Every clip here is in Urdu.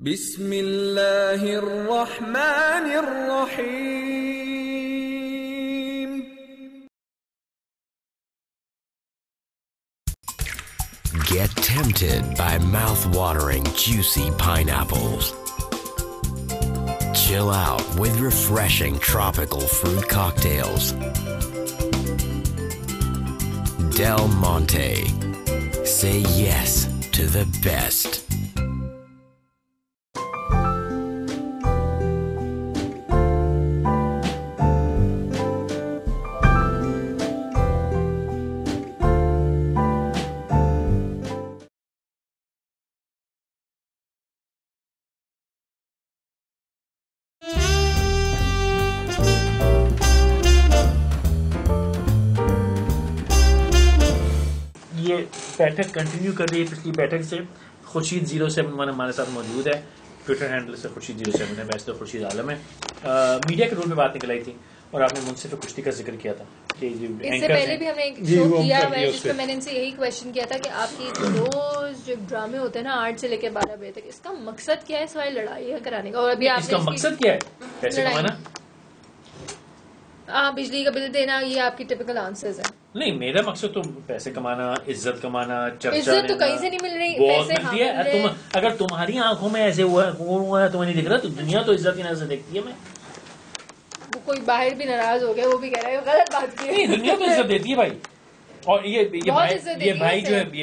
بسم اللہ الرحمن الرحیم. Get tempted by mouth-watering, juicy pineapples. Chill out with refreshing tropical fruit cocktails. Del Monte. Say yes to the best. یہ بیٹھک کنٹینیو کر رہی ہے پچھلی بیٹھک سے. خورشید 07 ہمارے ساتھ موجود ہے. ٹویٹر ہینڈل سے خورشید 07 ہے. ویسے تو خورشید عالم ہے. میڈیا کے رول میں بات نکل آئی تھی اور آپ نے منصف کشتی کا ذکر کیا تھا کہ اس سے پہلے بھی ہم نے ایک شو کیا ہوا ہے جس میں میں نے ان سے یہی کویشچن کیا تھا کہ آپ کی روز جو ڈرامے ہوتے ہیں نا 8 سے لے کے 12 بجے تک، اس کا مقصد کیا ہے سوائے لڑائی کرانے کا؟ اور ابھی آپ اس کا مقصد کیا ہے؟ پیسے کمانا. بجلی کا بل دینا، یہ آپ کی ٹپیکل آنسرز ہیں. نہیں، میرا مقصد تو پیسے کمانا، عزت کمانا، چرچا. عزت تو کہیں سے نہیں مل رہی. بہت ملتی ہے. اگر تمہاری آنکھوں میں ایسے ہوا ہے تمہیں نہیں دکھ رہا تو دنیا تو عزت کی نظر سے دیکھتی ہے. میں کوئی باہر بھی ناراض ہو گیا وہ بھی کہہ رہا ہے غلط بات کی. نہیں، دنیا تو عزت دیتی ہے بھائی. اور یہ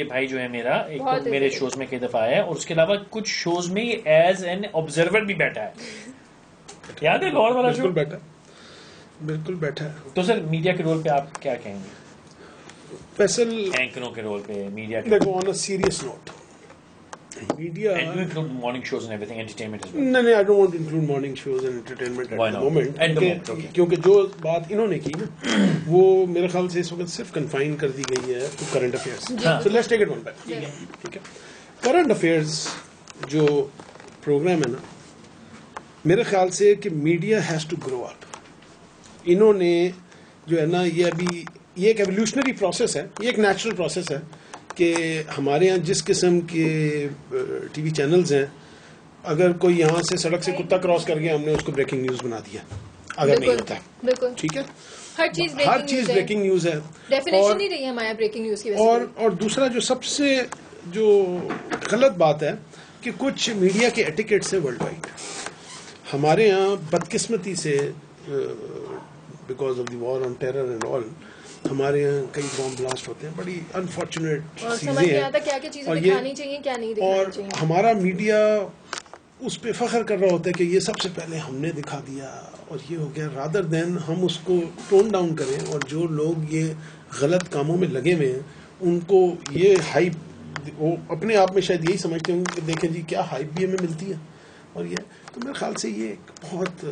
بھائی جو ہے میرا ایک تو میرے شوز میں کئی دفعہ آیا ہے اور اس کے علاوہ کچھ شوز میں یہ ایز این آبزرور بھی بیٹھا ہے. یاد ہے لاہور والا شو؟ بالکل بیٹھا ہے. تو سر میڈیا کے رول پہ آپ کیا کہیں گے؟ فیصل اینکروں کے رول پہ میڈیا کے دیکھو on a serious note media morning shows and everything entertainment. نہیں I don't want to include morning shows and entertainment at the moment کیونکہ جو بات انہوں نے کی نا وہ میرے خیال سے اس وقت صرف کنفائن کر دی گئی ہے to current affairs. So let's take it one by. ٹھیک ہے. کرنٹ افیئرس جو پروگرام ہے نا میرے خیال سے کہ میڈیا ہیز ٹو گرو اپ. انہوں نے جو ہے نا یہ ابھی یہ ایک ایولیوشنری پروسیس ہے، یہ ایک نیچرل پروسیس ہے کہ ہمارے ہاں جس قسم کے ٹی وی چینلز ہیں اگر کوئی یہاں سے سڑک سے کتا کراس کر گیا ہم نے اس کو بریکنگ نیوز بنا دیا اگر نہیں ہوتا ہے. ٹھیک ہے. ہر چیز بریکنگ نیوز ہے. اور دوسرا جو سب سے جو غلط بات ہے کہ کچھ میڈیا کے ایٹیکیٹس ہے ورلڈ وائڈ. ہمارے ہاں بدقسمتی سے because of the war on terror and all ہمارے یہاں کئی بام بلاسٹ ہوتے ہیں. بڑی انفارچونیٹ چیزیں ہیں اور ہمارا میڈیا اس پہ فخر کر رہا ہوتا ہے کہ یہ سب سے پہلے ہم نے دکھا دیا اور یہ ہو گیا. رادر دین ہم اس کو ٹون ڈاؤن کریں اور جو لوگ یہ غلط کاموں میں لگے ہوئے ہیں ان کو یہ ہائپ وہ اپنے آپ میں شاید یہی سمجھتے ہوں کہ دیکھیں جی کیا ہائپ بھی ہمیں ملتی ہے. اور یہ تو میرے خیال سے یہ ایک بہت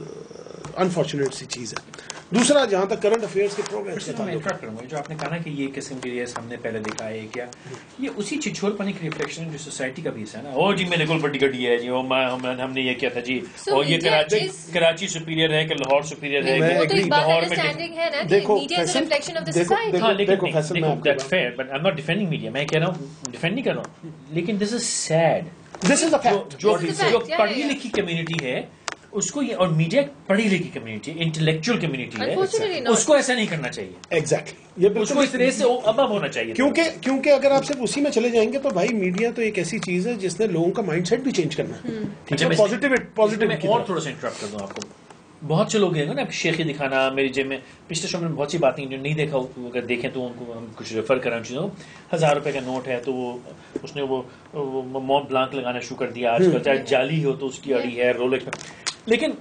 انفارچونیٹ سی چیز ہے. دوسرا جہاں تک کرنٹ افیئرس کے پروگرامس کا تعلق ہے جو آپ نے کہا نا کہ یہ قسم کی ریس ہم نے پہلے دکھا ہے کیا یہ اسی چھچھور پانی کی ریفلیکشن جو سوسائٹی کا بھی حصہ ہے نا. او جی میرے کو بڑی گڈی ہے جی ہم نے یہ کیا تھا جی اور یہ کراچی سپیریئر ہے کہ لاہور سپیریئر ہے. لاہور میں دیکھو میں کہہ رہا ہوں ڈیفینڈ نہیں کر رہا ہوں لیکن دس از sad. This is a fact. جو پڑھی لکھی کمیونٹی ہے اس کو یہ اور میڈیا پڑھی لکھی کمیونٹی انٹلیکچوئل کمیونٹی ہے اس کو ایسا نہیں کرنا چاہیے. ایگزیکٹلی اس کو اس طرح سے اب ہونا چاہیے کیونکہ اگر آپ صرف اسی میں چلے جائیں گے تو بھائی میڈیا تو ایک ایسی چیز ہے جس نے لوگوں کا مائنڈ سیٹ بھی چینج کرنا ہے. پازیٹیو اور تھوڑا سا انٹرپٹ کر دوں آپ کو. بہت سے لوگ ہیں نا شیخی دکھانا میری جیب میں پچھلے شو میں بہت سی باتیں جو نہیں دیکھا اگر دیکھیں تو ان کو ہم کچھ ریفر کریں چیزوں. 1000 روپے کا نوٹ ہے تو اس نے وہ مونٹ بلانک لگانا شروع کر دیا آج کل. چاہے جعلی ہو تو اس کی اڑی ہے رولیکس میں. لیکن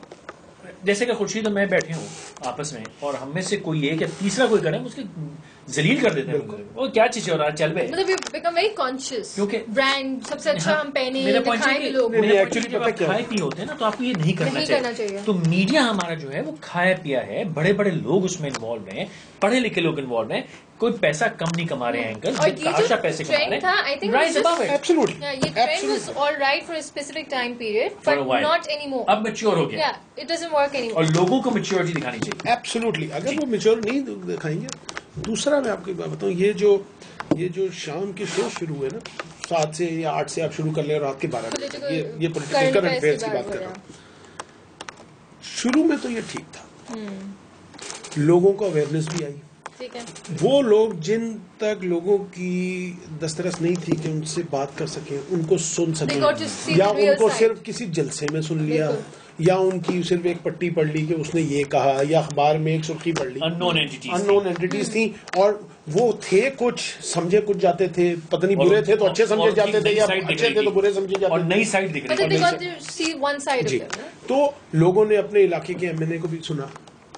جیسے کہ خورشید اور میں بیٹھے ہوں آپس میں اور ہم میں سے کوئی ایک یا تیسرا کوئی کرے اس کے ذلیل کر دیتے ہیں وہ کیا چیز ہے اور آج چل پہ کیونکہ برانڈ سب سے اچھا ہم پہنے کھائے پی ہوتے ہیں نا تو آپ کو یہ نہیں کرنا چاہیے. تو میڈیا ہمارا جو ہے وہ کھایا پیا ہے. بڑے بڑے لوگ اس میں انوالو ہیں پڑھے لکھے لوگ انوالو ہیں. کوئی پیسہ کم نہیں کما رہے ہیں اینکر تحاشا پیسے کما رہے ہیں. اب میچور ہو گیا اور لوگوں کو میچورٹی دکھانی چاہیے. ایبسولوٹلی اگر وہ میچور نہیں دکھائیں گے. دوسرا میں آپ کو ایک بات بتاؤں یہ جو شام کے شو شروع ہوئے نا 7 سے یا 8 سے آپ شروع کر لیں رات کے 12 بجے. یہ پولیٹیکل کرنٹ افیئرس کی بات کر رہا ہوں. شروع میں تو یہ ٹھیک تھا, لوگوں کو اویئرنیس بھی آئی. وہ لوگ جن تک لوگوں کی دسترس نہیں تھی کہ ان سے بات کر سکیں, ان کو سن سکیں, یا ان کو صرف کسی جلسے میں سن لیا, یا ان کی صرف ایک پٹی پڑھ لی کہ اس نے یہ کہا, یا اخبار میں ایک سرخی پڑھ لی. ان نون اینٹیز تھیں, اور وہ تھے کچھ سمجھے کچھ جاتے تے, پتہ نہیں برے تھے تو اچھے سمجھے جاتے تھے, یا اچھے تھے تو برے سمجھے جاتے تھے, اور نئی سائڈ دکھ رہی تھی. تو لوگوں نے اپنے علاقے کے ایم این اے کو بھی سنا,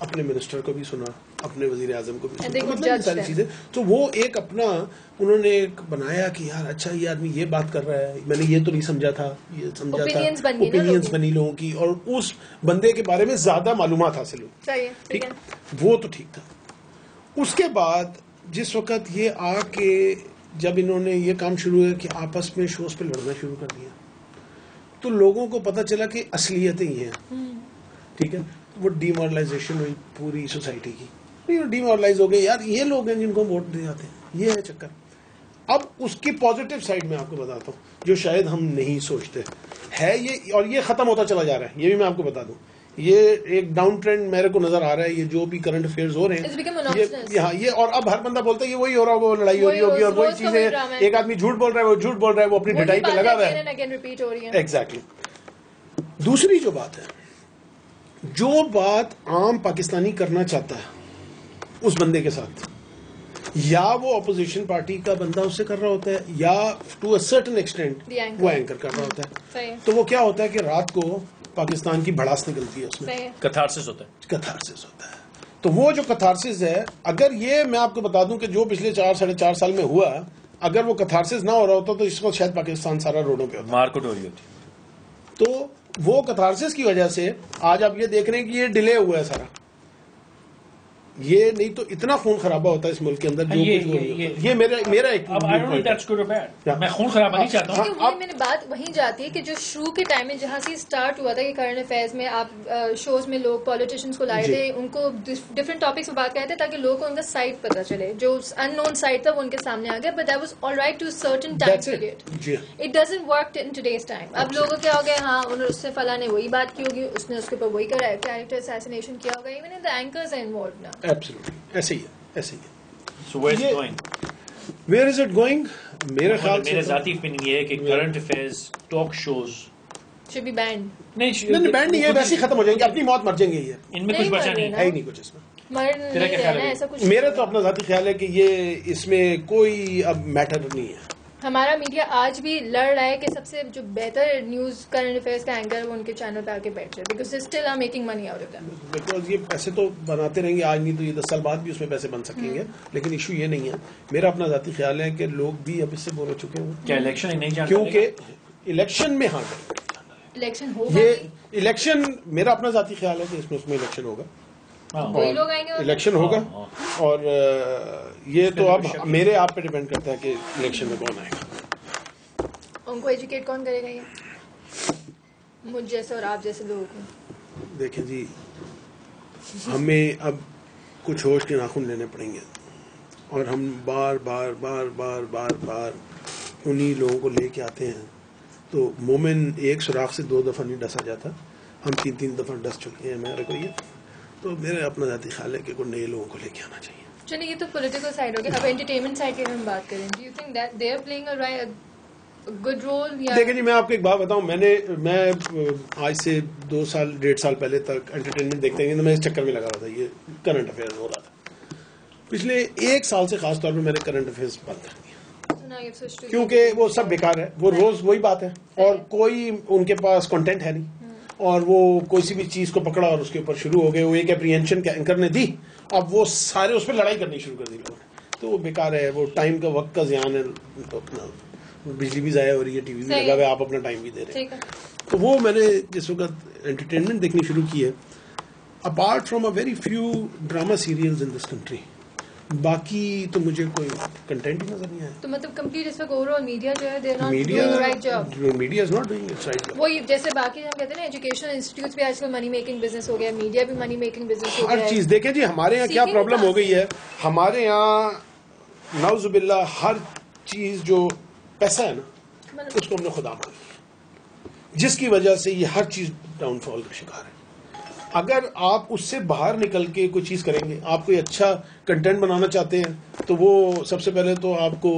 اپنے منسٹر کو بھی سنا, اپنے وزیر اعظم کو بھی سنا, مطلب ساری چیزیں. تو وہ ایک اپنا انہوں نے ایک بنایا کہ یار اچھا یہ آدمی یہ بات کر رہا ہے, میں نے یہ تو نہیں سمجھا تھا, یہ سمجھا تھا. اوپینینز بنی لوگوں کی, اور اس بندے کے بارے میں زیادہ معلومات حاصل ہوئی. ٹھیک, وہ تو ٹھیک تھا. اس کے بعد جس وقت یہ آ کے جب انہوں نے یہ کام شروع کیا کہ آپس میں شوز پہ لڑنا شروع کر دیا, تو لوگوں کو پتا چلا کہ اصلیتیں یہ ہیں. ٹھیک ہے, وہ ڈیمورلائزیشن ہوئی پوری سوسائٹی کی. ڈیمورلائز ہو گئے, یار یہ لوگ ہیں جن کو ووٹ دے جاتے ہیں, یہ ہے چکر. اب اس کی پازیٹیو سائڈ میں آپ کو بتاتا ہوں جو شاید ہم نہیں سوچتے ہے یہ, اور یہ ختم ہوتا چلا جا رہا ہے. یہ بھی میں آپ کو بتا دوں, یہ ایک ڈاؤن ٹرینڈ میرے کو نظر آ رہا ہے. یہ جو بھی کرنٹ افیئرز ہو رہے ہیں یہ, اور اب ہر بندہ بولتا ہے یہ وہی ہو رہا ہوگا, وہ لڑائی ہو رہی ہوگی, اور وہی چیزیں, ایک آدمی جھوٹ بول رہا ہے, وہ جھوٹ بول رہا ہے, وہ اپنی ڈٹائی پہ لگا ہوا ہے. ایگزیکٹلی. دوسری جو بات ہے, جو بات عام پاکستانی کرنا چاہتا ہے اس بندے کے ساتھ, یا وہ اپوزیشن پارٹی کا بندہ اس سے کر رہا ہوتا ہے, یا ٹو اے سرٹن ایکسٹینٹ وہ اینکر کر رہا ہوتا ہے. تو وہ کیا ہوتا ہے کہ رات کو پاکستان کی بھڑاس نکلتی ہے, اس میں کتھارسس ہوتا ہے. تو وہ جو کتھارسس ہے, اگر یہ میں آپ کو بتا دوں کہ جو پچھلے 4-4.5 سال میں ہوا, اگر وہ کتھارسس نہ ہو رہا ہوتا تو اس وقت شاید پاکستان سارا روڈوں پہ ہوتا, مارکیٹ ہو رہی ہوتی. تو وہ کتھارسس کی وجہ سے آج آپ یہ دیکھ رہے ہیں کہ یہ ڈیلے ہوا ہے سارا. یہ نہیں تو اتنا خون خرابہ ہوتا ہے اس ملک کے اندر, جو یہ میرا ایک میں خون خرابہ نہیں چاہتا ہوں. میں نے بات وہیں جاتی ہے کہ جو شروع کے ٹائم میں جہاں سے اسٹارٹ ہوا تھا کہ کرنٹ افیئرز میں آپ شوز میں لوگ پالیٹیشینس کو لائے تھے, ان کو ڈفرنٹ ٹاپکس پہ بات کرتے تھے تاکہ لوگوں کو ان کا سائڈ پتا چلے, جو ان نون سائڈ تھا وہ ان کے سامنے آ گیا. But that was all right to certain time period. It doesn't work in today's time. اب لوگوں کیا ہو گیا, ہاں اس سے فلاں نے وہی بات کی ہوگی, اس نے اس کے اوپر وہی کرا ہے, کیریکٹر اسیسینیشن کیا ہوگا. Even the anchors are involved now. Absolutely ایسے ہی ہے. So where is it going? Where is it going? میرے خیال سے میرا ذاتی opinion یہ ہے کہ current affairs talk shows should be banned. نہیں بینڈ نہیں ہے, ویسے ہی ختم ہو جائیں گے, اپنی موت مر جائیں گے. یہ ان میں کچھ بچا نہیں ہے ہی نہیں کچھ اس میں. تیرا کیا خیال ہے؟ میرا تو اپنا ذاتی خیال ہے کہ یہ اس میں کوئی اب میٹر نہیں ہے. ہمارا میڈیا آج بھی لڑ رہا ہے کہ سب سے جو بہتر نیوز کرنٹ افیئرس کا اینکر وہ ان کے چینل پہ آ کے بیٹھ جائے, because still are making money out of them. Because یہ پیسے تو بناتے رہیں گے, آج نہیں تو یہ 10 سال بعد بھی اس میں پیسے بن سکیں گے. لیکن ایشو یہ نہیں ہے. میرا اپنا ذاتی خیال ہے کہ لوگ بھی اب اس سے بور ہو چکے ہیں. کیا الیکشن نہیں جانتے؟ کیونکہ الیکشن میں, ہاں الیکشن ہوگا, یہ الیکشن میرا اپنا ذاتی خیال ہے کہ اس میں الیکشن ہوگا, وہی لوگ آئیں گے, الیکشن ہوگا. اور یہ تو اب میرے آپ پہ ڈیپینڈ کرتا ہے کہ الیکشن میں کون آئے گا. ان کو ایجوکیٹ کون کرے گا, یہ مجھ جیسے اور آپ جیسے لوگوں کو. دیکھیں جی, ہمیں اب کچھ ہوش کے ناخن لینے پڑیں گے, اور ہم بار بار بار بار بار بار انہی لوگوں کو لے کے آتے ہیں. تو مومن ایک سوراخ سے 2 دفعہ نہیں ڈسا جاتا, ہم 3 دفعہ ڈس چکے ہیں میرے کو. یہ تو میرا اپنا ذاتی خیال ہے کہ کوئی نئے لوگوں کو لے کے آنا چاہیے. چلیے, یہ تو پولیٹیکل سائڈ ہو گیا. اب انٹرٹینمنٹ سائڈ کی ہم بات کریں. Do you think that they are playing a good role? دیکھیں جی, میں آپ کو ایک بات بتاؤں, میں آج سے 2 سال 1.5 سال پہلے تک انٹرٹینمنٹ دیکھتے ہیں, میں اس چکر میں لگا رہا تھا. یہ کرنٹ افیئر ہو رہا تھا. پچھلے 1 سال سے خاص طور پہ میں نے کرنٹ افیئرس بند کر دیا, کیونکہ وہ سب بیکار ہے. وہ روز وہی بات ہے, اور کوئی ان کے پاس کنٹینٹ ہے نہیں, اور وہ کوئی سی بھی چیز کو پکڑا اور اس کے اوپر شروع ہو گئے. وہ ایک اپریہنشن کے اینکر نے دی, اب وہ سارے اس پہ لڑائی کرنی شروع کر دی لوگوں نے. تو وہ بیکار ہے, وہ ٹائم کا, وقت کا زیان ہے. بجلی بھی ضائع ہو رہی ہے, ٹی وی بھی لگا ہوا ہے, آپ اپنا ٹائم بھی دے رہے ہیں. تو وہ میں نے جس وقت انٹرٹینمنٹ دیکھنی شروع کی ہے, apart from a very few drama serials in this country, باقی تو مجھے کوئی کنٹینٹ ہی نظر نہیں آیا. تو مطلب کمپلیٹ اس وقت اوور آل میڈیا جو ہے they are not media doing right job. Media is not doing its right job. وہی جیسے باقی ہم کہتے ہیں نا ایجوکیشنل انسٹیٹیوٹس بھی آج کل منی میکنگ بزنس ہو گیا, میڈیا بھی منی میکنگ بزنس ہو گیا. ہر چیز دیکھیں جی, ہمارے یہاں کیا پرابلم ہو گئی ہے. ہمارے یہاں نعوذ باللہ ہر چیز جو پیسہ ہے نا, اس کو ہم نے خدا مان لیا، جس کی وجہ سے یہ ہر چیز ڈاؤن فال کا شکار ہے. اگر آپ اس سے باہر نکل کے کوئی چیز کریں گے، آپ کوئی اچھا کنٹینٹ بنانا چاہتے ہیں تو وہ سب سے پہلے تو آپ کو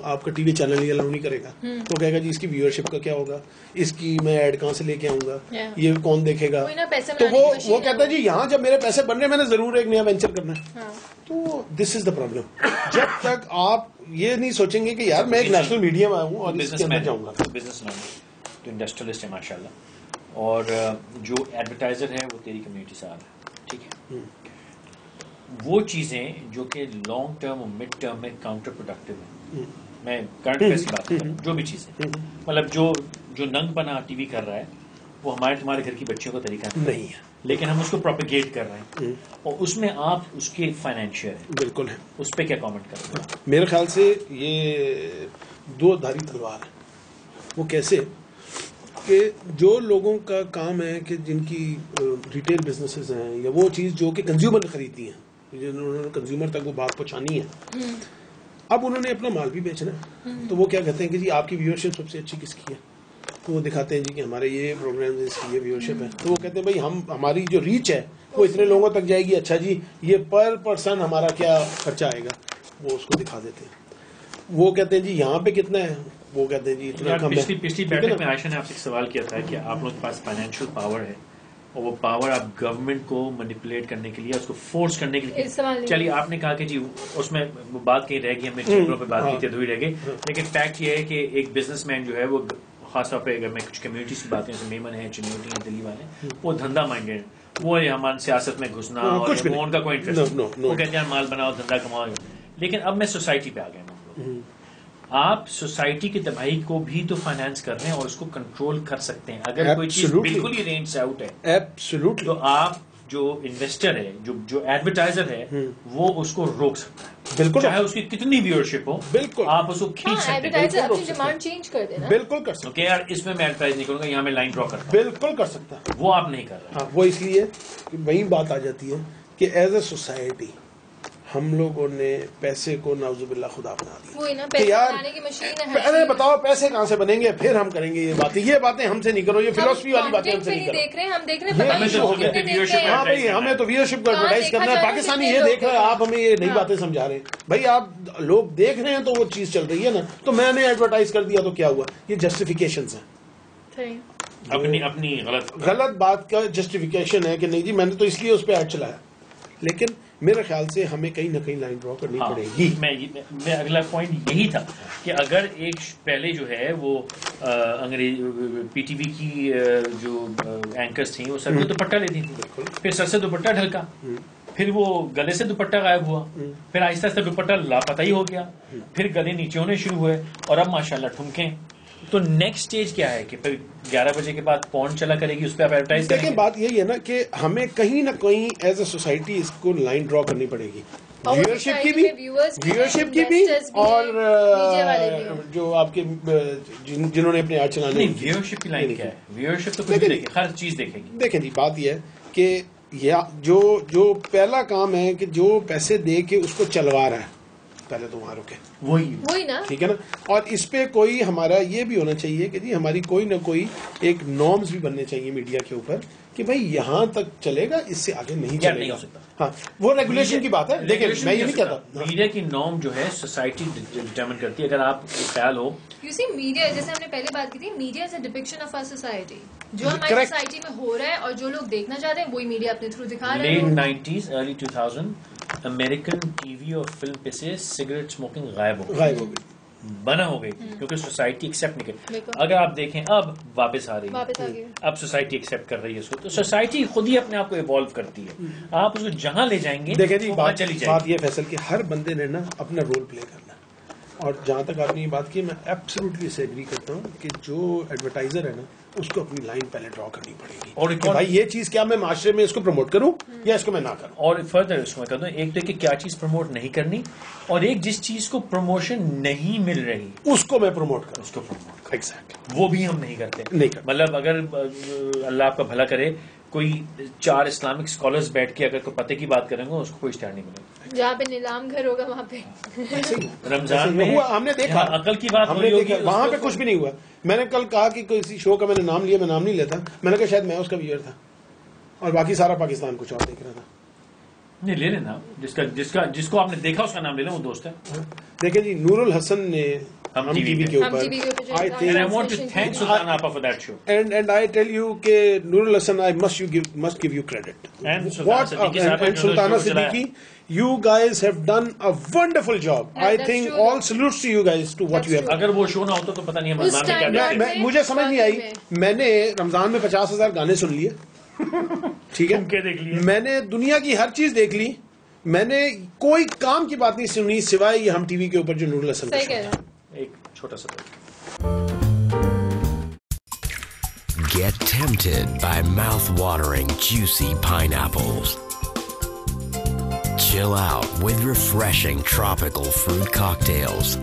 آپ کا ٹی وی چینل ہی الاؤ نہیں کرے گا. وہ کہے گا جی اس کی ویورشپ کا کیا ہوگا، اس کی میں ایڈ کہاں سے لے کے آؤں گا، یہ کون دیکھے گا. تو وہ کہتا ہے جی یہاں جب میرے پیسے بن رہے میں نے ضرور ایک نیا وینچر کرنا ہے. تو دس از دا پرابلم. جب تک آپ یہ نہیں سوچیں گے کہ یار میں ایک نیشنل میڈیا میں ہوں اور اس کے اندر جاؤں گا. بزنس مین تو انڈسٹریلسٹ ہے ماشاء اللہ، اور جو ایڈورٹائزر ہے وہ تیری کمیونٹی سے آ رہا ہے، ٹھیک ہے. وہ چیزیں جو کہ لانگ ٹرم اور مڈ ٹرم میں کاؤنٹر پروڈکٹیو ہیں، میں کرنٹ افیئرس کی بات کر رہا ہوں، جو بھی چیزیں مطلب جو ننگ بنا ٹی وی کر رہا ہے وہ ہمارے تمہارے گھر کی بچیوں کا طریقہ نہیں ہے، لیکن ہم اس کو پروپیگیٹ کر رہے ہیں اور اس میں آپ اس کے فائنینشیئر ہیں. بالکل ہے. اس پہ کیا کامنٹ کر رہے ہیں؟ میرے خیال سے یہ دو دھاری تلوار ہے. وہ کیسے کہ جو لوگوں کا کام ہے کہ جن کی ریٹیل بزنسز ہیں یا وہ چیز جو کہ کنزیومر نے خریدتی ہیں، جنہوں نے کنزیومر تک وہ بات پہنچانی ہے، اب انہوں نے اپنا مال بھی بیچنا ہے، تو وہ کیا کہتے ہیں کہ جی آپ کی ویورشپ سب سے اچھی کس کی ہے، تو وہ دکھاتے ہیں جی کہ ہمارے یہ پروگرام اس کی یہ ویورشپ ہے. تو وہ کہتے ہیں بھائی ہماری جو ریچ ہے وہ اتنے لوگوں تک جائے گی. اچھا جی یہ پر پرسن ہمارا کیا خرچہ آئے گا، وہ اس کو دکھا دیتے ہیں. وہ کہتے ہیں جی یہاں پہ کتنا ہے، وہ کہتے ہیں جی اتنا کم ہے. پچھلی بیٹھک میں عائشہ نے آپ سے ایک سوال کیا تھا کہ آپ لوگوں کے پاس فائنینشیل پاور ہے اور وہ پاور آپ گورنمنٹ کو مینیپولیٹ کرنے کے لیے، اس کو فورس کرنے کے لیے. چلیے آپ نے کہا کہ جی اس میں وہ بات کہیں رہ گئی، ہم نے چینلوں پہ بات کی تھی ادھوری رہ گئی، لیکن فیکٹ یہ ہے کہ ایک بزنس مین جو ہے وہ خاص طور پہ اگر میں کچھ کمیونٹیز کی باتیں جیسے میمن ہے، چنوٹی ہیں، دلی والے، وہ دھندا مائنڈیڈ، وہ ہماری سیاست میں گھسنا اور وہ ان کا کوئی انٹرسٹ نہیں، وہ کہتے ہیں مال بناؤ دھندا کماؤ. لیکن اب میں سوسائٹی پہ آ گیا ہوں. آپ سوسائٹی کی تباہی کو بھی تو فائنانس کر رہے ہیں اور اس کو کنٹرول کر سکتے ہیں. اگر کوئی چیز بالکل ہی رینج سے آؤٹ ہے تو آپ جو انویسٹر ہے، جو ایڈورٹائزر ہے، وہ اس کو روک سکتا ہے. بالکل، چاہے اس کی کتنی ویورشپ ہو، بالکل آپ اس کو کھینچ سکتے ہیں. ڈیمانڈ چینج کر دینا، بالکل کر سکتے ہیں. یار اس میں ایڈورٹائز نہیں کروں گا، یہاں میں لائن ڈرا کرتا ہوں. بالکل کر سکتا ہے. وہ آپ نہیں کر رہے. وہ اس لیے وہی بات آ جاتی ہے کہ ایز اے سوسائٹی ہم لوگوں نے پیسے کو نعوذ باللہ خدا بنا دیا. یار بتاؤ پیسے کہاں سے بنیں گے، پھر ہم کریں گے یہ باتیں ہم سے نہیں کرو، یہ فلسفی والی باتیں ہم سے نہیں کرو. ہاں بھائی ہمیں تو ویورشپ کو ایڈورٹائز کرنا ہے، پاکستانی یہ دیکھ رہے ہیں، آپ ہمیں یہ نئی باتیں سمجھا رہے ہیں. بھائی آپ لوگ دیکھ رہے ہیں تو وہ چیز چل رہی ہے نا، تو میں نے ایڈورٹائز کر دیا تو کیا ہوا. یہ جسٹیفیکیشنز ہیں، اپنی غلط بات کا جسٹیفیکیشن ہے کہ نہیں جی میں نے تو اس لیے اس پہ ایڈ چلایا. لیکن میرے خیال سے ہمیں کہیں نہ کہیں لائن ڈرا کرنی پڑے گی. میں اگلا پوائنٹ یہی تھا کہ اگر ایک پہلے جو ہے وہ انگریز پی ٹی وی کی جو اینکرز تھیں وہ سر پہ دوپٹہ لیتی تھیں، پھر سر سے دوپٹہ ڈھلکا، پھر وہ گلے سے دوپٹہ غائب ہوا، پھر آہستہ آہستہ دوپٹہ لاپتہ ہی ہو گیا، پھر گلے نیچے ہونے شروع ہوئے، اور اب ماشاءاللہ ٹھمکیں. تو نیکسٹ اسٹیج کیا ہے کہ پھر 11 بجے کے بعد پون چلا کرے گی، اس پہ آپ ایڈورٹائز کریں گے. لیکن بات یہی ہے نا کہ ہمیں کہیں نہ کہیں ایز اے سوسائٹی اس کو لائن ڈرا کرنی پڑے گی، ویورشپ کی بھی اور جو آپ کے جنہوں نے اپنے ایڈ چلانے. ویورشپ کی لائن کیا ہے؟ ویورشپ تو دیکھیں، ہر چیز دیکھے گی. دیکھیں جی بات یہ ہے کہ جو پہلا کام ہے کہ جو پیسے دے کے اس کو چلوا رہا ہے، پہلے تو وہاں رکے، وہی نا، ٹھیک ہے نا. اور اس پہ کوئی ہمارا یہ بھی ہونا چاہیے کہ جی ہماری کوئی نہ کوئی ایک نارمز بھی بننے چاہیے میڈیا کے اوپر کہ بھائی یہاں تک چلے گا، اس سے آگے نہیں چلے گا. ہاں وہ ریگولیشن کی بات ہے. دیکھیں میں یہ نہیں کہتا میڈیا کی نارم جو ہے سوسائٹی ڈٹرمن کرتی ہے. اگر آپ خیال ہو میڈیا، جیسے ہم نے پہلے بات کی تھی، media is a depiction of our society. جو ہماری سوسائٹی میں ہو رہا ہے اور جو لوگ دیکھنا چاہتے ہیں وہی میڈیا اپنے تھرو دکھا رہے ہیں. Late 90s early 2000 American TV اور فلم پہ سے سگریٹ اسموکنگ غائب ہو گئی، بنا ہو گئی، کیونکہ سوسائٹی ایکسپٹ نہیں کرتی. اگر آپ دیکھیں اب واپس آ رہی ہے، اب سوسائٹی ایکسپٹ کر رہی ہے اس کو. تو سوسائٹی خود ہی اپنے آپ کو ایوالو کرتی ہے. آپ اس کو جہاں لے جائیں گے، دیکھیں جی بات یہ فیصل کہ ہر بندے نے نا اپنا رول پلے کرنا. اور جہاں تک آپ نے یہ بات کی میں ایبسولوٹلی سے ایگری کرتا ہوں کہ جو ایڈورٹائزر ہے نا اس کو اپنی لائن پہلے ڈرا کرنی پڑے گی، اور کہ بھائی یہ چیز کیا میں معاشرے میں اس کو پروموٹ کروں یا اس کو میں نہ کروں. اور فردر اس کو میں کہتا ہوں، ایک تو کہ کیا چیز پروموٹ نہیں کرنی، اور ایک جس چیز کو پروموشن نہیں مل رہی اس کو میں پروموٹ کروں، اس کو پروموٹ. ایگزیکٹلی وہ بھی ہم نہیں کرتے. مطلب اگر اللہ آپ کا بھلا کرے کوئی 4 اسلامک اسکالرز بیٹھ کے اگر کوئی پتے کی بات کریں گے اس کو کوئی اسٹینڈ نہیں ملے گا. جہاں پہ نیلام گھر ہوگا وہاں پہ رمضان میں ہم نے دیکھا عقل کی بات ہم نے دیکھا وہاں پہ کچھ بھی نہیں ہوا. میں نے کل کہا کہ کسی شو کا میں نے نام لیا, میں نام نہیں لیتا, میں نے کہا شاید میں اس کا ویئر تھا اور باقی سارا پاکستان کچھ اور دیکھ رہا تھا. نہیں لے لینا جس کو آپ نے دیکھا اس کا نام لے لیں, وہ دوست ہے. دیکھیں جی نور الحسن نے ہم ٹی وی کے اوپر And I want to thank Sultan Appa for that show. and I tell you کہ نور الحسن I must give you credit. And What and Sultana Siddiqui, you guys have done a wonderful job. I think all salutes to you guys to what you have done. اگر وہ شو نہ ہوتا تو پتہ نہیں ہم رمضان میں کیا کرتے. مجھے سمجھ نہیں آئی, میں نے رمضان میں 50,000 گانے سن لیے, ٹھیک ہے, میں نے دنیا کی ہر چیز دیکھ لی, میں نے کوئی کام کی بات نہیں سنی سوائے یہ ہم ٹی وی کے اوپر جو نور الحسن کا شو تھا. ایک چھوٹا سا Get tempted by mouth-watering, juicy pineapples. Chill out with refreshing tropical fruit cocktails.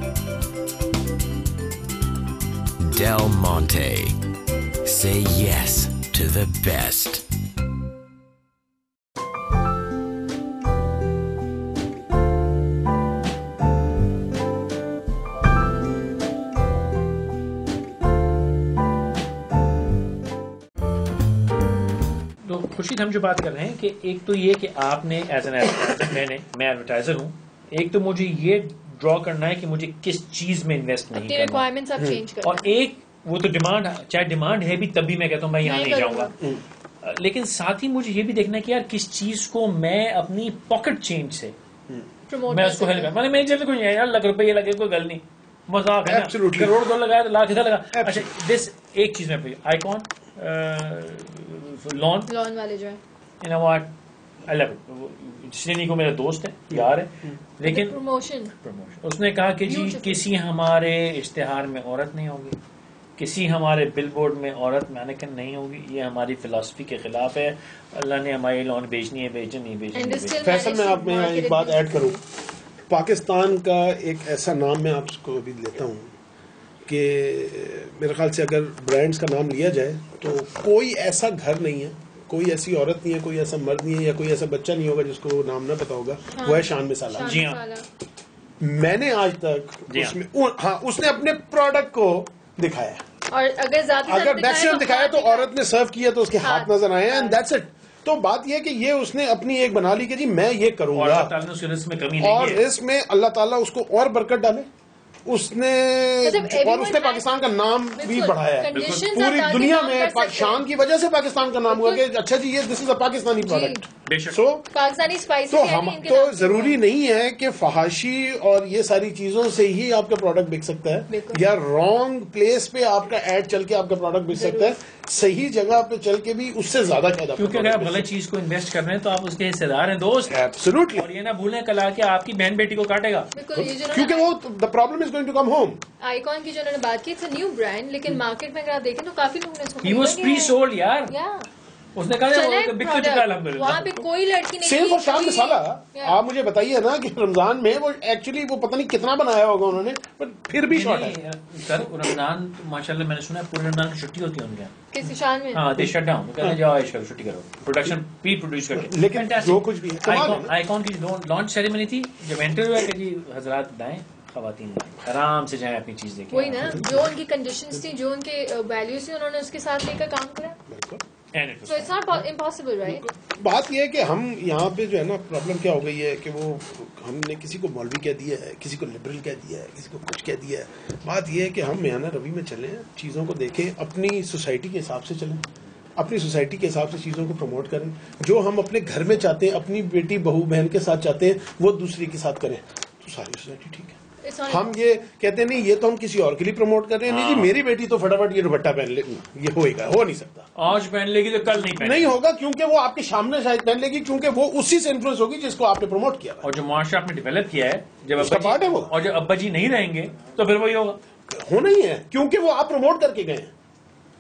Del Monte. Say yes to the best. Khurshid ہم جو بات کر رہے ہیں کہ ایک تو یہ کہ آپ نے ایز این ایڈورٹائزر, میں ایڈورٹائزر ہوں, ایک تو مجھے یہ ڈرا کرنا ہے کہ مجھے کس چیز میں انویسٹ نہیں کرنا, ریکوائرمنٹس آپ چینج کریں, اور ایک وہ تو ڈیمانڈ, چاہے ڈیمانڈ ہے بھی تب بھی میں کہتا ہوں میں یہاں نہیں جاؤں گا, لیکن ساتھ ہی مجھے یہ بھی دیکھنا ہے کہ یار کس چیز کو میں اپنی پاکٹ چینج سے میں اس کو ہیلپ کروں. میں جلد کوئی یار لاکھ روپے لگے کوئی گل نہیں, مذاق ہے, کروڑ ڈالر لگایا تو لاکھ ادھر لگا. اچھا دس ایک چیز میں آئیکن لون والے جو ہے سنی کو میرا دوست ہے, یار ہے, لیکن پروموشن اس نے کہا کہ جی کسی ہمارے اشتہار میں عورت نہیں ہوگی, کسی ہمارے بل بورڈ میں عورت مینیکن نہیں ہوگی, یہ ہماری فلسفی کے خلاف ہے, اللہ نے ہماری لون بیچنی ہے, نہیں بیچنی. فیصل میں آپ میں ایک بات ایڈ کروں, پاکستان کا ایک ایسا نام میں آپ کو ابھی لیتا ہوں کہ میرے خیال سے اگر برانڈز کا نام لیا جائے تو کوئی ایسا گھر نہیں ہے, کوئی ایسی عورت نہیں ہے, کوئی ایسا مرد نہیں ہے, یا کوئی ایسا بچہ نہیں ہوگا جس کو نام نہ پتا ہوگا, وہ ہے شان مثال. جی ہاں, میں نے آج تک اس میں اس نے اپنے پروڈکٹ کو دکھایا, اور اگر میکسیمم دکھایا تو عورت نے سرو کیا تو اس کے ہاتھ نظر آئے ہیں, اینڈ دیٹس اٹ. تو بات یہ ہے کہ یہ اس نے اپنی ایک بنا لی کہ جی میں یہ کروں گا, اور اس میں اللہ تعالیٰ اس کو اور برکت ڈالے. اس نے اور اس نے پاکستان کا نام بھی بڑھایا ہے پوری دنیا میں. شان کی وجہ سے پاکستان کا نام ہوا کہ اچھا جی یہ دس از اے پاکستانی پروڈکٹ. سو تو ضروری نہیں ہے کہ فحاشی اور یہ ساری چیزوں سے ہی آپ کا پروڈکٹ بک سکتا ہے, یا رانگ پلیس پہ آپ کا ایڈ چل کے آپ کا پروڈکٹ بک سکتا ہے, صحیح جگہ پہ چل کے بھی اس سے زیادہ فائدہ. کیونکہ اگر آپ غلط چیز کو انویسٹ کر رہے ہیں تو آپ اس کے حصے دار ہیں دوست. ایبسولوٹلی. اور یہ نہ بھولیں کل آ کے آپ کی بہن بیٹی کو کاٹے گا, کیونکہ وہ the problem is going to come home. Icon کی جو انہوں نے بات کی, اٹس اے نیو برانڈ, لیکن مارکیٹ میں اگر آپ دیکھیں تو کافی لوگوں نے اس کو he was pre-sold یار, اس نے کہا بک چکا الحمدللہ. وہاں پہ کوئی لڑکی نہیں. سیم فار شان مسالہ. آپ مجھے بتائیے نا کہ رمضان میں وہ ایکچولی وہ پتہ نہیں کتنا بنایا ہوگا انہوں نے, بٹ پھر بھی شارٹ ہے. سر رمضان ماشاءاللہ میں نے سنا ہے پورے رمضان کی چھٹی ہوتی ہے ان کے کسی شان میں. ہاں دے شٹ ڈاؤن, کہتے ہیں جاؤ عائش کرو, چھٹی کرو, پروڈکشن پری پروڈیوس کر کے. لیکن جو کچھ بھی آئیکن کی لانچ سیریمنی تھی, جب انٹر ہوا کہ جی حضرات دائیں خواتین آرام سے جائیں اپنی چیز دیکھیں. وہی نا, جو ان کی کنڈیشنز تھی, جو ان کے ویلیوز تھی, انہوں نے اس کے ساتھ لے کر کام کرا. So it's not impossible, right? بات یہ ہے کہ ہم یہاں پہ جو ہے نا پرابلم کیا ہو گئی ہے کہ وہ ہم نے کسی کو مولوی کہہ دیا ہے, کسی کو لبرل کہہ دیا ہے, کسی کو کچھ کہہ دیا ہے. بات یہ ہے کہ ہم میانہ روی میں چلیں, چیزوں کو دیکھیں, اپنی سوسائٹی کے حساب سے چلیں, اپنی سوسائٹی کے حساب سے چیزوں کو پروموٹ کریں. جو ہم اپنے گھر میں چاہتے ہیں, اپنی بیٹی بہو بہن کے ساتھ چاہتے ہیں, وہ دوسری کے ساتھ کریں, تو ساری سوسائٹی ٹھیک ہے. ہم یہ کہتے ہیں نہیں یہ تو ہم کسی اور کے لیے پروموٹ کر رہے ہیں, نہیں جی میری بیٹی تو فٹافٹ یہ دوپٹہ پہن لے, یہ ہوئے گا, ہو نہیں سکتا. آج پہن لے گی تو کل نہیں ہوگا, کیونکہ وہ آپ کے سامنے شاید پہن لے گی, کیونکہ وہ اسی سے انفلوئنس ہوگی جس کو آپ نے پروموٹ کیا. اور جو معاشرہ آپ نے ڈیولپ کیا ہے, جب اس کا پارٹ ہے وہ, اور جب ابا جی نہیں رہیں گے تو پھر وہی ہوگا. ہونا ہی ہے, کیونکہ وہ آپ پروموٹ کر کے گئے ہیں.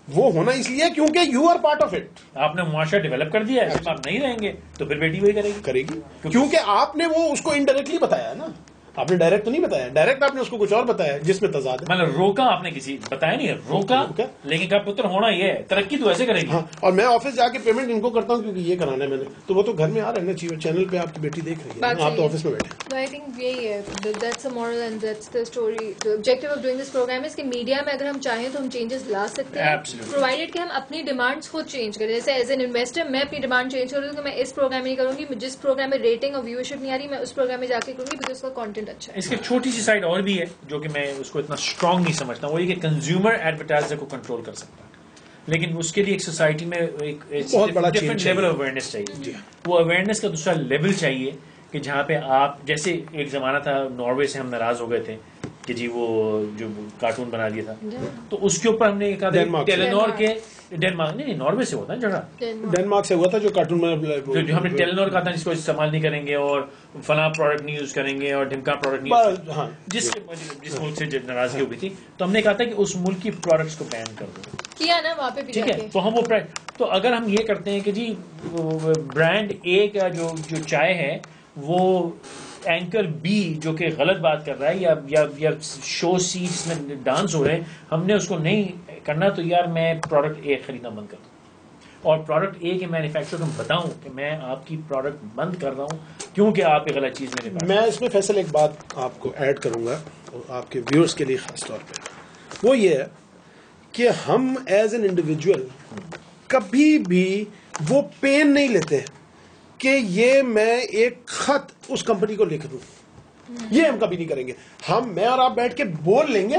وہ ہونا اس لیے کیونکہ you are part of it. آپ نے معاشرہ ڈیولپ کر دیا ہے, جب آپ نہیں رہیں گے تو پھر بیٹی وہی کرے گی. کیونکہ آپ نے وہ اس کو انڈائریکٹلی بتایا ہے نا. آپ نے ڈائریکٹ تو نہیں بتایا, ڈائریکٹ آپ نے اس کو کچھ اور بتایا جس میں تضاد ہے. مطلب روکا آپ نے کسی بتایا نہیں, روکا لیکن کہا پتر ہونا یہ ہے, ترقی تو ایسے کرے گی. ہاں, اور میں آفس جا کے پیمنٹ ان کو کرتا ہوں کیونکہ یہ کرانا ہے میں نے, تو وہ تو گھر میں آ رہے ہیں نا, چینل پہ آپ کی بیٹی دیکھ رہی ہے, آپ تو آفس میں بیٹھے. آئی تھنک یہی ہے, that's a moral and that's the story. The objective of doing this program is کہ میڈیا میں اگر ہم چاہیں تو ہم چینجز لا سکتے ہیں, پرووائڈیڈ کہ ہم اپنی ڈیمانڈس خود چینج کریں. جیسے ایز این انویسٹر میں اپنی ڈیمانڈ چینج کروں گی کہ میں اس پروگرام میں نہیں کروں گی, جس پروگرام میں ریٹنگ اور ویورشپ نہیں آ رہی میں اس پروگرام میں جا کے کروں گی بیکاز اس کا کانٹینٹ اچھا ہے. اس کی چھوٹی سی سائڈ اور بھی ہے جو کہ میں اس کو اتنا اسٹرانگ نہیں سمجھتا, وہ یہ کہ کنزیومر ایڈورٹائزر کو کنٹرول کر سکتا ہے, لیکن اس کے لیے ایک سوسائٹی میں ایک ڈفرنٹ لیول آف اویئرنیس چاہیے. وہ اویئرنیس کا دوسرا لیول چاہیے کہ جہاں پہ آپ, جیسے ایک زمانہ تھا ناروے سے ہم ناراض ہو گئے تھے کہ جی وہ جو کارٹون بنا دیا تھا, تو اس کے اوپر ہم نے کہا ٹیلینور کے ڈینمارک نہیں ناروے سے ہوتا ہے جگہ, ڈینمارک سے ہوا تھا جو کارٹون میں جو ہم نے ٹیلینور کہا تھا جس کو استعمال نہیں کریں گے اور فلاں پروڈکٹ نہیں یوز کریں گے اور ڈھمکا پروڈکٹ نہیں, جس ملک سے ناراضگی ہو گئی تھی تو ہم نے کہا تھا کہ اس ملک کی پروڈکٹس کو بین کر دو, کیا نا وہاں پہ بھی, ٹھیک ہے. تو ہم وہ تو اگر ہم یہ کرتے ہیں کہ جی برانڈ اے کا جو چائے ہے وہ اینکر بی جو کہ غلط بات کر رہا ہے یا شو سیٹس میں ڈانس ہو رہے ہیں, ہم نے اس کو نہیں کرنا, تو یار میں پروڈکٹ اے خریدنا بند کر دوں اور پروڈکٹ اے کے مینوفیکچرر کو بتاؤں کہ میں آپ کی پروڈکٹ بند کر رہا ہوں کیونکہ آپ یہ غلط چیز میرے پاس. میں اس میں فیصل ایک بات آپ کو ایڈ کروں گا آپ کے ویورز کے لیے خاص طور پہ, وہ یہ ہے کہ ہم ایز این انڈیویجول کبھی بھی وہ پین نہیں لیتے کہ یہ میں ایک خط اس کمپنی کو لکھ دوں, یہ ہم کبھی نہیں کریں گے. میں اور آپ بیٹھ کے بول لیں گے,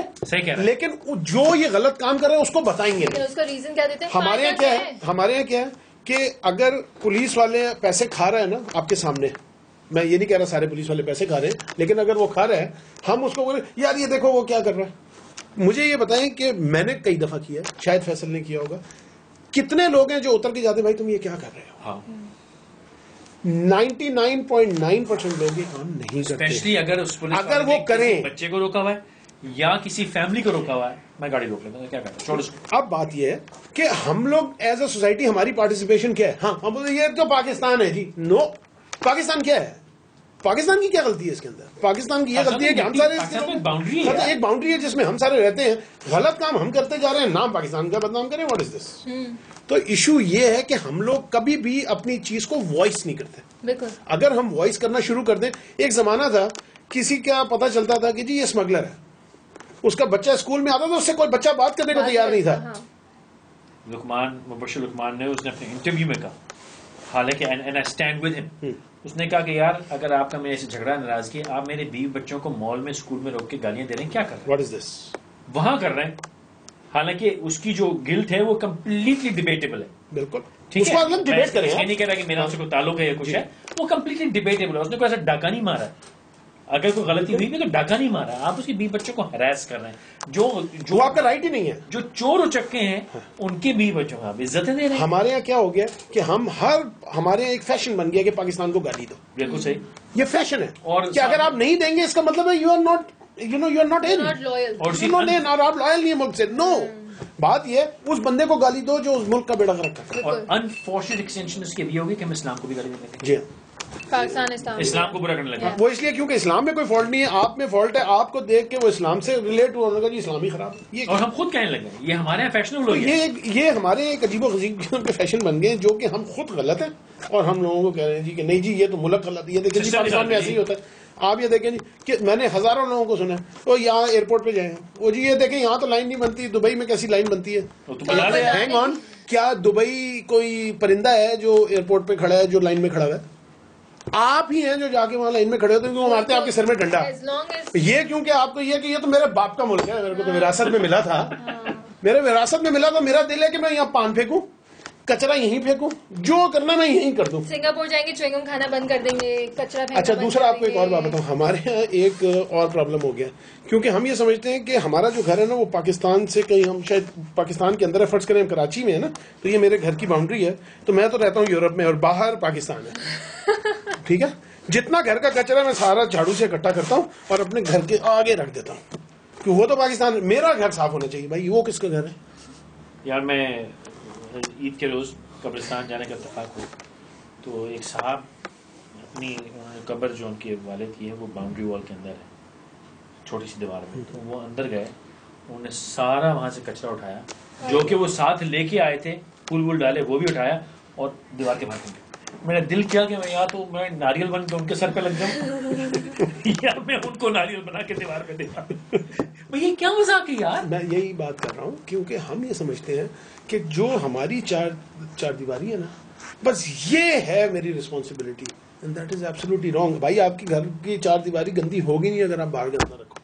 لیکن جو یہ غلط کام کر رہے ہیں اس کو بتائیں گے. اس کا ریزن کیا دیتے ہیں؟ ہمارے یہاں کیا ہے کہ اگر پولیس والے پیسے کھا رہے ہیں نا آپ کے سامنے, میں یہ نہیں کہہ رہا سارے پولیس والے پیسے کھا رہے ہیں, لیکن اگر وہ کھا رہے ہیں ہم اس کو بولے یار یہ دیکھو وہ کیا کر رہا ہے. مجھے یہ بتائیں کہ میں نے کئی دفعہ کیا ہے, شاید فیصل نے کیا ہوگا, کتنے لوگ ہیں جو اتر کے جاتے ہیں بھائی تم یہ کیا کر رہے ہو. 99.9% لوگ یہ کام نہیں کرتے. اگر وہ کریں, بچے کو روکا ہوا ہے یا کسی فیملی کو روکا ہوا ہے, میں گاڑی روک لیتا ہوں, کیا کرتا ہوں. اب بات یہ ہے کہ ہم لوگ ایز اے سوسائٹی ہماری پارٹیسپیشن کیا ہے. ہاں ہم بولتے ہیں یہ تو پاکستان ہے جی, نو, پاکستان کیا ہے, پاکستان کی کیا غلطی ہے اس کے اندر. پاکستان کی یہ غلطی ہے کہ ہم سارے ایک باؤنڈری ہے جس میں ہم سارے رہتے ہیں, غلط کام ہم کرتے جا رہے ہیں, نام پاکستان کا بدنام کریں. واٹ از دس؟ تو ایشو یہ ہے کہ ہم لوگ کبھی بھی اپنی چیز کو وائس نہیں کرتے. اگر ہم وائس کرنا شروع کر دیں, ایک زمانہ تھا کسی کا پتا چلتا تھا کہ جی یہ اسمگلر ہے, اس کا بچہ اسکول میں آتا تھا, اس سے کوئی بچہ بات کرنے کو تیار نہیں تھا. مبشر لقمان نے اس نے اپنے انٹرویو میں کہا, حالانکہ and I stand with him, اس نے کہا کہ یار اگر آپ کا میرے سے جھگڑا ناراضگی, آپ میرے بیوی بچوں کو مال میں اسکول میں روک کے گالیاں دے رہے ہیں, کیا کر رہے ہیں, واٹ از دس, وہاں کر رہے ہیں. حالانکہ اس کی جو گلٹ ہے وہ کمپلیٹلی ڈیبیٹیبل ہے. بالکل, ٹھیک ہے, میں نہیں کہہ رہا کہ میرا سے کوئی تعلق ہے یا کچھ ہے, وہ کمپلیٹلی ڈیبیٹیبل ہے. اس نے کوئی ایسا ڈاکہ نہیں مارا, اگر کوئی غلطی ہوئی بھی تو ڈاکہ نہیں مارا, آپ اس کی بیوی بچوں کو ہراس کر رہے ہیں, جو آپ کا رائٹ ہی نہیں ہے. جو چور اچکے ہیں ان کے بیوی بچوں کو آپ عزتیں دے رہے ہیں. ہمارے یہاں کیا ہو گیا کہ ہمارے یہاں ایک فیشن بن گیا کہ پاکستان کو گالی دو. بالکل صحیح, یہ فیشن ہے, اور کہ اگر آپ نہیں دیں گے اس کا مطلب ہے یو آر ناٹ لوئل, اور آپ لوئل نہیں ہے ملک سے. نو, بات یہ اس بندے کو گالی دو جو اس ملک کا بیڑا غرق کرتا ہے. اور انفارچونیٹ ایکسٹینشن اس کے بھی ہوگی کہ ہم اسلام کو بھی گالی دیتے ہیں. جی, پاکستان اسلام کو برا کرنے لگا. وہ اس لیے کیونکہ اسلام میں کوئی فالٹ نہیں ہے, آپ میں فالٹ ہے. آپ کو دیکھ کے وہ اسلام سے ریلیٹ ہونے لگا, جی اسلام ہی خراب ہے, اور ہم خود کہنے لگے یہ ہمارے یہاں فیشنیبل ہو گیا. یہ ہمارے ایک عجیب و غریب کے فیشن بن گئے جو کہ ہم خود غلط ہیں اور ہم لوگوں کو کہہ رہے ہیں جی کہ نہیں جی یہ تو ملک غلط ہے. یہ دیکھیں جی پاکستان میں ایسے ہی ہوتا ہے. آپ یہ دیکھیں جی کہ میں نے ہزاروں لوگوں کو سنا وہ یہاں ایئرپورٹ پہ جائیں, وہ جی یہ دیکھیں یہاں تو لائن نہیں بنتی, دبئی میں کیسی لائن بنتی ہے. ہینگ آن, کیا دبئی کوئی پرندہ ہے جو ایئرپورٹ پہ کھڑا ہے جو لائن میں کھڑا ہوا ہے؟ آپ ہی ہیں جو جا کے وہاں لائن میں کھڑے ہوتے ہیں, وہ مارتے ہیں آپ کے سر میں ڈنڈا. یہ کیونکہ آپ کو یہ کہ یہ تو میرے باپ کا ملک ہے, میرے کو تو وراثت میں ملا تھا, میرے وراثت میں ملا, تو میرا دل ہے کہ میں یہاں پان پھینکوں, کچرا یہیں پھینکوں, جو کرنا میں یہیں کر دوں. سنگاپور جائیں گے چوئنگم کھانا بند کر دیں گے, کچرا. اچھا, دوسرا آپ کو ایک اور بات بتاؤں, ہمارے یہاں ایک اور پرابلم ہو گیا, کیونکہ ہم یہ سمجھتے ہیں کہ ہمارا جو گھر ہے نا وہ پاکستان سے کہیں, ہم شاید پاکستان کے اندر ہے, فرض کریں ہم کراچی میں ہے نا, تو یہ میرے گھر کی باؤنڈری ہے, تو میں تو رہتا ہوں یورپ میں اور باہر پاکستان ہے. ٹھیک ہے, جتنا گھر کا کچرا میں سارا جھاڑو سے اکٹھا کرتا ہوں اور اپنے گھر کے آگے رکھ دیتا ہوں, کہ وہ تو پاکستان, میرا گھر صاف ہونا چاہیے. بھائی وہ کس کا گھر ہے؟ یار میں عید کے روز قبرستان جانے کا اتفاق ہو, تو ایک صاحب اپنی قبر جو ان کے والد کی ہے وہ باؤنڈری وال کے اندر ہے, چھوٹی سی دیوار میں, تو وہ اندر گئے, انہوں نے سارا وہاں سے کچرا اٹھایا جو کہ وہ ساتھ لے کے آئے تھے, پھول وول ڈالے, وہ بھی اٹھایا اور دیوار کے باہر پھینک. میرا دل کیا کہ میں یا تو میں ناریل بن کے ان کے سر پہ لگ جاؤں یا میں ان کو ناریل بنا کے دیوار پہ دے دوں. یہ کیا مذاق ہے یار. میں یہی بات کر رہا ہوں کیونکہ ہم یہ سمجھتے ہیں کہ جو ہماری چار دیواری ہے نا, بس یہ ہے میری responsibility, and that is absolutely wrong. بھائی آپ کی گھر کی چار دیواری گندی ہوگی نہیں اگر آپ باہر گندا رکھو,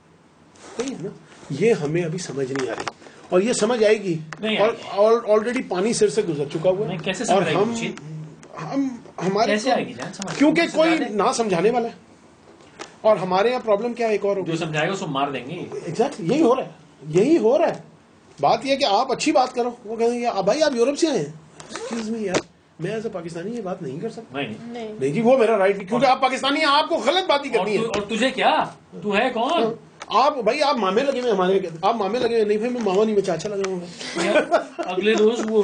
صحیح ہے نا. یہ ہمیں ابھی سمجھ نہیں آ رہی, اور یہ سمجھ آئے گی, اور آلریڈی پانی سر سے گزر چکا ہوا ہے, اور ہم ہمارے کیونکہ کوئی نہ سمجھانے والا ہے. اور ہمارے یہاں پرابلم کیا ہے, ایک اور جو سمجھائے گا اس کو مار دیں گے. ایگزیکٹ یہی ہو رہا ہے. بات یہ ہے کہ آپ اچھی بات کرو, وہ کہیں گے بھائی آپ یورپ سے آئے ہیں, ایکسکیوز می یار میں ایز اے پاکستانی یہ بات نہیں کر سکتا. نہیں جی وہ میرا رائٹ نہیں, کیونکہ آپ پاکستانی ہیں, آپ کو غلط بات ہی کرنی ہے. اور تجھے کیا, تو ہے کون آپ؟ بھائی آپ مامے لگے ہوئے ہمارے, آپ مامے لگے ہوئے. نہیں بھائی میں ماما نہیں, میں چاچا لگ رہا ہوں. اگلے روز وہ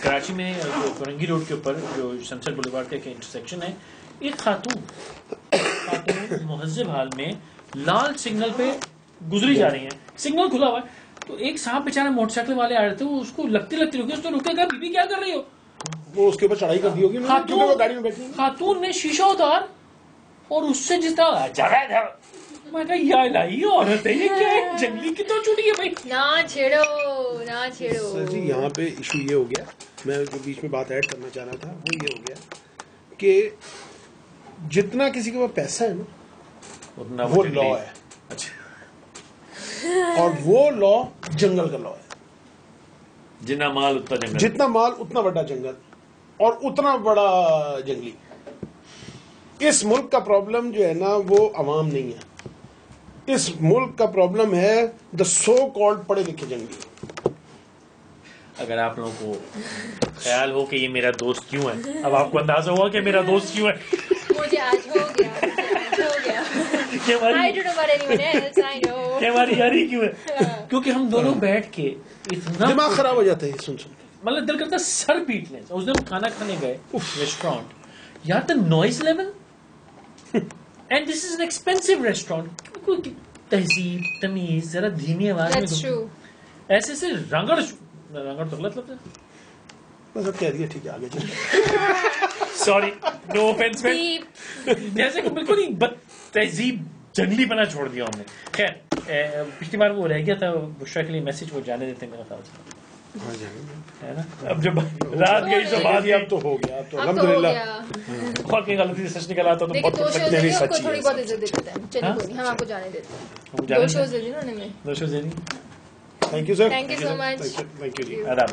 کراچی میں فرنگی روڈ کے اوپر جو سنسد بولیوارڈ کا انٹرسیکشن ہے, ایک خاتون مہذب حال میں لال سگنل پہ گزری جا رہی ہیں, سگنل کھلا ہوا ہے, تو ایک صاحب بیچارے موٹر سائیکل والے آ رہے تھے, وہ اس کو لگتی رکی, اس کو رکے گا, بی کیا کر رہی ہو, وہ اس کے اوپر چڑھائی کر دی ہوگی, گاڑی میں بیٹھی. خاتون نے شیشہ اتار اور اس سے جس طرح میں کہا یا الہی عورت ہے یہ, کیا ہے جنگلی کی تو چھوٹی ہے بھائی. نہ چھیڑو سر جی یہاں پہ ایشو یہ ہو گیا, میں بیچ میں بات ایڈ کرنا چاہ رہا تھا, وہ یہ ہو گیا کہ جتنا کسی کے پاس پیسہ ہے نا وہ لا ہے. اور وہ لا جنگل کا لا ہے. جتنا مال اتنا جنگل, جتنا مال اتنا بڑا جنگل, اور اتنا بڑا جنگلی. اس ملک کا پرابلم جو ہے نا وہ عوام نہیں ہے, اس ملک کا پرابلم ہے دا سو کالڈ پڑھے لکھے جنگلی. اگر آپ لوگوں کو خیال ہو کہ یہ میرا دوست کیوں ہے, اب آپ کو اندازہ ہوا کہ میرا دوست کیوں ہے. مجھے آج ہو گیا کہ ہماری یاری کیوں ہے, کیونکہ ہم دونوں بیٹھ کے اتنا دماغ خراب ہو جاتا ہے سن مطلب دل کرتا سر پیٹ لیں. اس دن کھانا کھانے گئے ریسٹورینٹ, یہاں تک noise level, and this is an expensive restaurant, تہذیب تمیز ذرا دھیمی آواز میں, ایسے سے رنگڑ تو غلط لفظ ہے, بس اب کہہ دیا ٹھیک ہے آگے چلیں. سوری نو آفینس میں, جیسے کہ بالکل ہی بد تہذیب جنگلی بنا چھوڑ دیا ہم نے. خیر پچھلی بار وہ رہ گیا تھا بشرا کے لیے میسج, وہ جانے دیتے میرا خیال سے ہے نا. اب جب رات گئی تو بات, اب تو ہو گیا, اب تو الحمدللہ خود کی غلطی سے سچ نکل آتا تو بہت تھوڑی بہت عزت دیتے ہیں. چلیے کوئی نہیں, ہم آپ کو جانے دیتے ہیں. 2 شوز دے دی نا انہوں نے. 2 شوز دے دی. Thank you sir, thank you so much. Thank you ji. آداب.